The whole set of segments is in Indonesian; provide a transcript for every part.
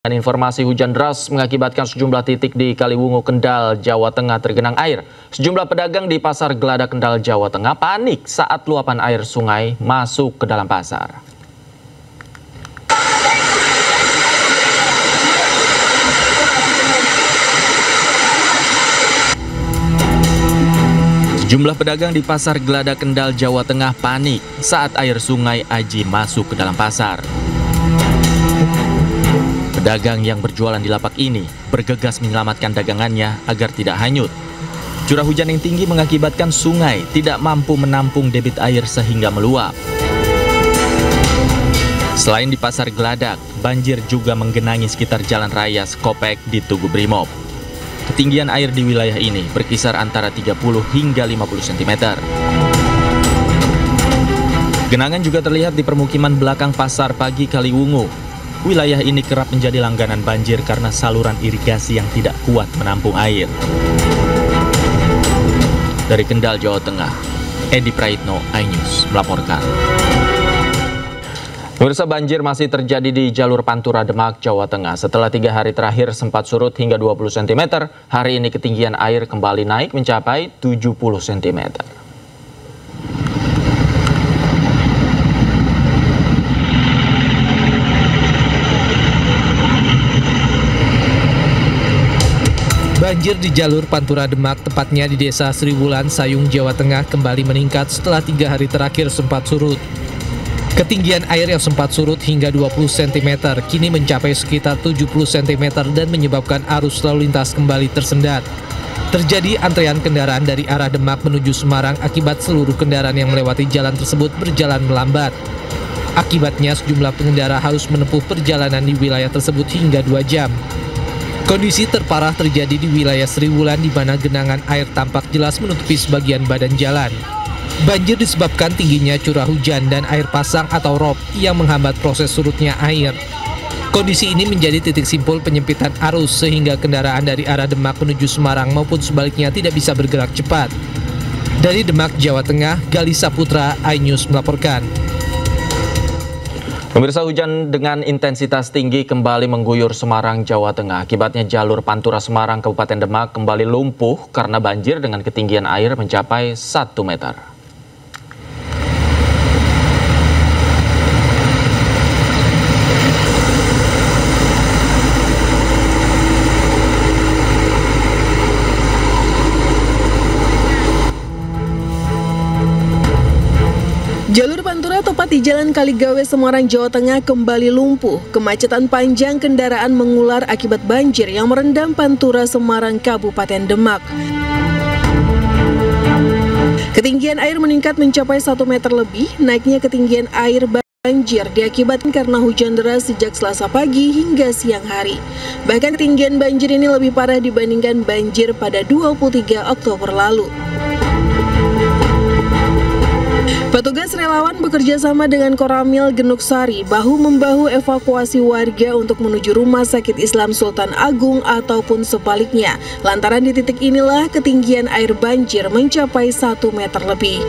Dan informasi hujan deras mengakibatkan sejumlah titik di Kaliwungu, Kendal, Jawa Tengah tergenang air. Sejumlah pedagang di Pasar Glada, Kendal, Jawa Tengah panik saat luapan air sungai masuk ke dalam pasar. Sejumlah pedagang di Pasar Glada, Kendal, Jawa Tengah panik saat air sungai Aji masuk ke dalam pasar. Pedagang yang berjualan di lapak ini bergegas menyelamatkan dagangannya agar tidak hanyut. Curah hujan yang tinggi mengakibatkan sungai tidak mampu menampung debit air sehingga meluap. Selain di Pasar Geladak, banjir juga menggenangi sekitar Jalan Raya Skopek di Tugu Brimob. Ketinggian air di wilayah ini berkisar antara 30 hingga 50 cm. Genangan juga terlihat di permukiman belakang Pasar Pagi Kaliwungu. Wilayah ini kerap menjadi langganan banjir karena saluran irigasi yang tidak kuat menampung air. Dari Kendal, Jawa Tengah, Edi Praitno, iNews melaporkan. Pemirsa, banjir masih terjadi di jalur Pantura Demak, Jawa Tengah. Setelah 3 hari terakhir sempat surut hingga 20 cm, hari ini ketinggian air kembali naik mencapai 70 cm. Banjir di jalur Pantura Demak, tepatnya di Desa Sriwulan, Sayung, Jawa Tengah, kembali meningkat setelah 3 hari terakhir sempat surut. Ketinggian air yang sempat surut hingga 20 cm, kini mencapai sekitar 70 cm dan menyebabkan arus lalu lintas kembali tersendat. Terjadi antrean kendaraan dari arah Demak menuju Semarang akibat seluruh kendaraan yang melewati jalan tersebut berjalan melambat. Akibatnya sejumlah pengendara harus menempuh perjalanan di wilayah tersebut hingga 2 jam. Kondisi terparah terjadi di wilayah Sriwulan di mana genangan air tampak jelas menutupi sebagian badan jalan. Banjir disebabkan tingginya curah hujan dan air pasang atau rop yang menghambat proses surutnya air. Kondisi ini menjadi titik simpul penyempitan arus sehingga kendaraan dari arah Demak menuju Semarang maupun sebaliknya tidak bisa bergerak cepat. Dari Demak, Jawa Tengah, Gali Saputra, iNews melaporkan. Pemirsa, hujan dengan intensitas tinggi kembali mengguyur Semarang, Jawa Tengah. Akibatnya jalur Pantura Semarang, Kabupaten Demak kembali lumpuh karena banjir dengan ketinggian air mencapai 1 meter. Jalur Pantura tepat di Jalan Kaligawe, Semarang, Jawa Tengah kembali lumpuh. Kemacetan panjang kendaraan mengular akibat banjir yang merendam Pantura Semarang, Kabupaten Demak. Ketinggian air meningkat mencapai 1 meter lebih. Naiknya ketinggian air banjir diakibatkan karena hujan deras sejak Selasa pagi hingga siang hari. Bahkan ketinggian banjir ini lebih parah dibandingkan banjir pada 23 Oktober lalu. Petugas relawan bekerja sama dengan Koramil Genuk Sari bahu-membahu evakuasi warga untuk menuju Rumah Sakit Islam Sultan Agung ataupun sebaliknya. Lantaran di titik inilah ketinggian air banjir mencapai 1 meter lebih.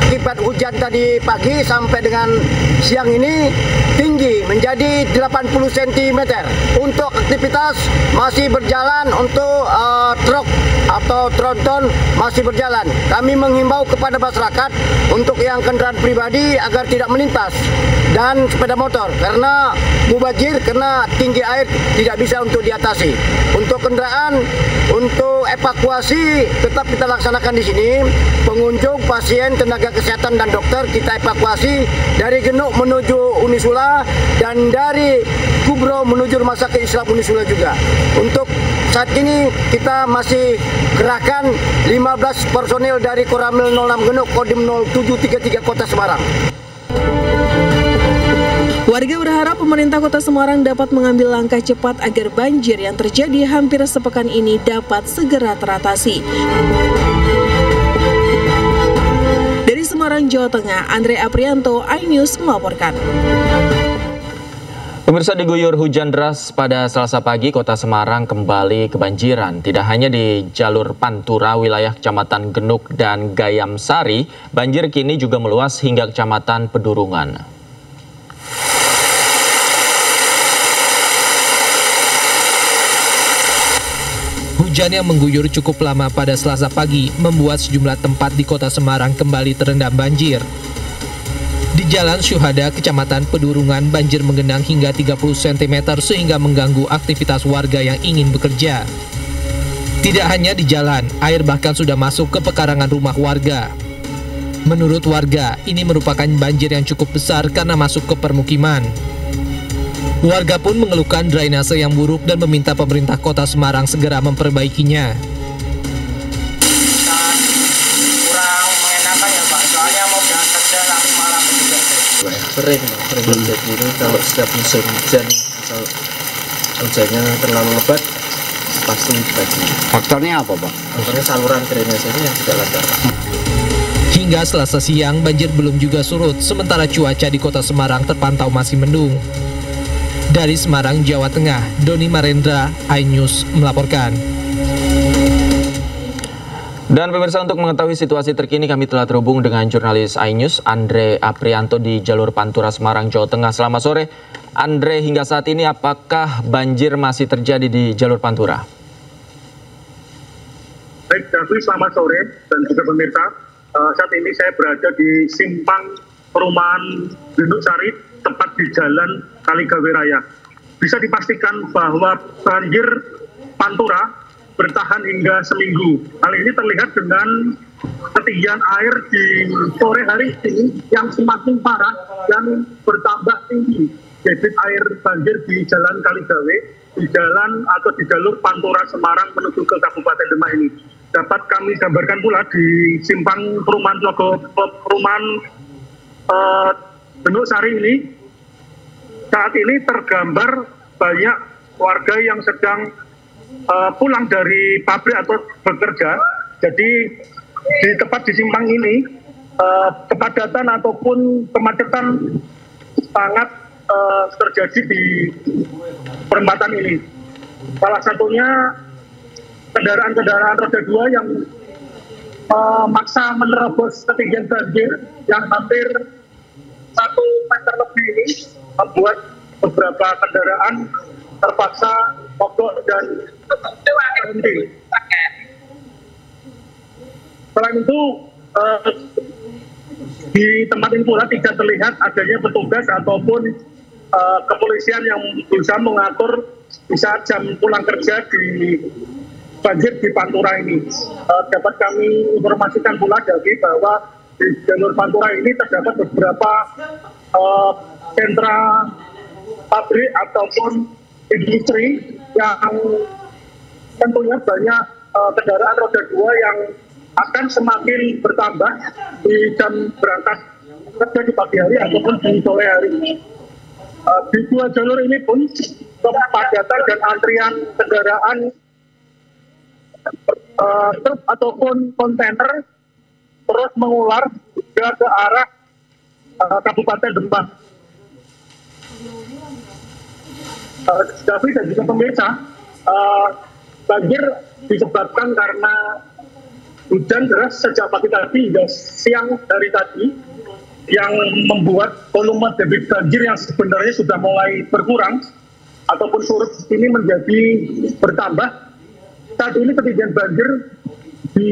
Akibat hujan tadi pagi sampai dengan siang ini tinggi menjadi 80 cm. Untuk aktivitas masih berjalan, untuk truk atau tronton masih berjalan. Kami menghimbau kepada masyarakat untuk yang kendaraan pribadi agar tidak melintas dan sepeda motor karena mubazir, karena tinggi air tidak bisa untuk diatasi. Untuk kendaraan, untuk evakuasi tetap kita laksanakan di sini. Pengunjung, pasien, tenaga kesehatan dan dokter kita evakuasi dari Genuk menuju Unisula dan dari Kubro menuju Rumah Sakit Islam Unisula juga. Untuk saat ini kita masih kerahkan 15 personil dari Koramil 06 Genuk Kodim 0733 Kota Semarang. Warga berharap pemerintah Kota Semarang dapat mengambil langkah cepat agar banjir yang terjadi hampir sepekan ini dapat segera teratasi. Dari Semarang, Jawa Tengah, Andre Aprianto, iNews melaporkan. Pemirsa, diguyur hujan deras pada Selasa pagi, Kota Semarang kembali kebanjiran. Tidak hanya di jalur Pantura, wilayah Kecamatan Genuk dan Gayam Sari, banjir kini juga meluas hingga Kecamatan Pedurungan. Hujan yang mengguyur cukup lama pada Selasa pagi membuat sejumlah tempat di kota Semarang kembali terendam banjir. Di Jalan Syuhada, Kecamatan Pedurungan, banjir menggenang hingga 30 cm sehingga mengganggu aktivitas warga yang ingin bekerja. Tidak hanya di jalan, air bahkan sudah masuk ke pekarangan rumah warga. Menurut warga, ini merupakan banjir yang cukup besar karena masuk ke permukiman. Warga pun mengeluhkan drainase yang buruk dan meminta pemerintah kota Semarang segera memperbaikinya. Kurang mengenakan ya Pak, soalnya mau berangkat kerja tapi malah juga sering terjadi itu kalau setiap musim hujan, misal hujannya terlalu lebat pasti banjir. Faktornya apa, Pak? Faktornya saluran drainase ini yang tidak lancar. Hingga Selasa siang, banjir belum juga surut, sementara cuaca di kota Semarang terpantau masih mendung. Dari Semarang, Jawa Tengah, Doni Marendra, iNews melaporkan. Dan pemirsa, untuk mengetahui situasi terkini kami telah terhubung dengan jurnalis iNews Andre Aprianto di jalur Pantura Semarang, Jawa Tengah. Selamat sore, Andre. Hingga saat ini apakah banjir masih terjadi di jalur Pantura? Baik, Davi, selamat sore dan juga pemirsa. Saat ini saya berada di simpang perumahan Genduk Sari, tepat di Jalan Kaligawe Raya. Bisa dipastikan bahwa banjir Pantura bertahan hingga seminggu. Hal ini terlihat dengan ketinggian air di sore hari ini yang semakin parah dan bertambah tinggi. Debit air banjir di Jalan Kaligawe, di jalan atau di jalur Pantura Semarang menuju ke Kabupaten Demak ini. Dapat kami gambarkan pula di simpang perumahan Genduk Sari ini, saat ini tergambar banyak warga yang sedang pulang dari pabrik atau bekerja. Jadi di tepat di simpang ini kepadatan ataupun kemacetan sangat terjadi di perempatan ini. Salah satunya kendaraan-kendaraan roda 2 yang maksa menerobos ketinggian banjir yang hampir 1 meter lebih ini, membuat beberapa kendaraan terpaksa mogok dan berhenti. Selain itu, di tempat ini pula tidak terlihat adanya petugas ataupun kepolisian yang berusaha mengatur di saat jam pulang kerja di banjir di Pantura ini. Dapat kami informasikan pula Davi bahwa di jalur Pantura ini terdapat beberapa sentra pabrik ataupun industri yang tentunya banyak kendaraan roda 2 yang akan semakin bertambah di jam berangkat kerja di pagi hari ataupun di sore hari. Di 2 jalur ini pun kepadatan dan antrian kendaraan truk ataupun kontainer terus mengular ke arah Kabupaten Demak. Davi dan juga pemirsa, banjir disebabkan karena hujan deras sejak pagi tadi hingga siang dari tadi yang membuat volume debit banjir yang sebenarnya sudah mulai berkurang ataupun surut ini menjadi bertambah. Saat ini ketinggian banjir di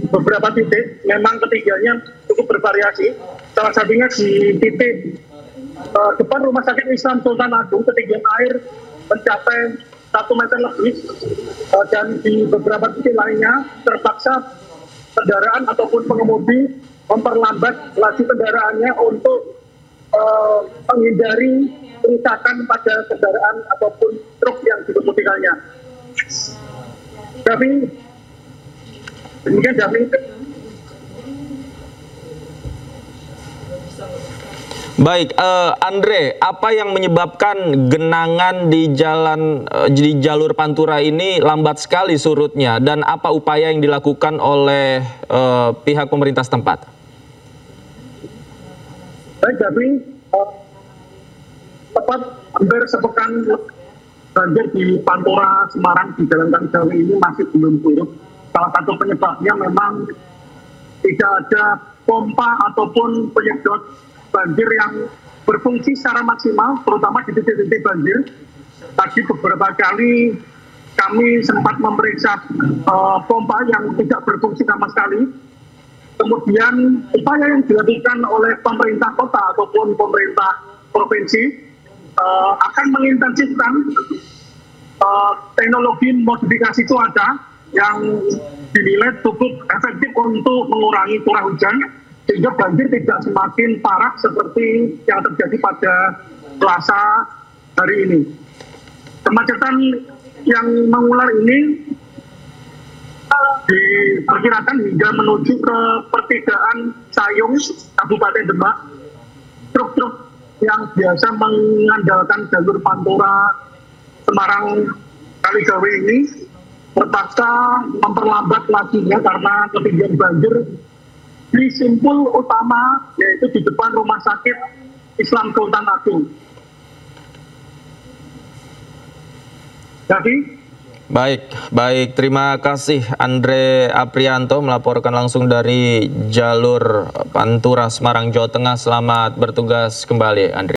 beberapa titik memang ketinggiannya cukup bervariasi. Salah satunya di titik depan Rumah Sakit Islam Sultan Agung, ketinggian air mencapai 1 meter lebih, dan di beberapa titik lainnya terpaksa kendaraan ataupun pengemudi memperlambat laju kendaraannya untuk menghindari kerusakan pada kendaraan ataupun truk yang dikemudikannya. Tapi demikian Davi. Baik, Andre, apa yang menyebabkan genangan di jalur Pantura ini lambat sekali surutnya, dan apa upaya yang dilakukan oleh pihak pemerintah setempat? Baik, Davi, tepat hampir sepekan banjir di Pantura Semarang di Jalan Kaligawe ini masih belum surut. Salah satu penyebabnya memang tidak ada pompa ataupun penyedot banjir yang berfungsi secara maksimal, terutama di titik-titik banjir. Tadi beberapa kali kami sempat memeriksa pompa yang tidak berfungsi sama sekali. Kemudian upaya yang dilakukan oleh pemerintah kota ataupun pemerintah provinsi akan mengintensifkan teknologi modifikasi cuaca yang dinilai cukup efektif untuk mengurangi curah hujan sehingga banjir tidak semakin parah seperti yang terjadi pada Selasa hari ini. Kemacetan yang mengular ini diperkirakan hingga menuju ke pertigaan Sayung, Kabupaten Demak. Truk-truk yang biasa mengandalkan jalur Pantura Semarang Kaligawe ini terpaksa memperlambat lajunya karena ketinggian banjir di simpul utama, yaitu di depan Rumah Sakit Islam Sultan Agung. Jadi Baik, terima kasih Andre Aprianto melaporkan langsung dari jalur Pantura Semarang, Jawa Tengah. Selamat bertugas kembali, Andre.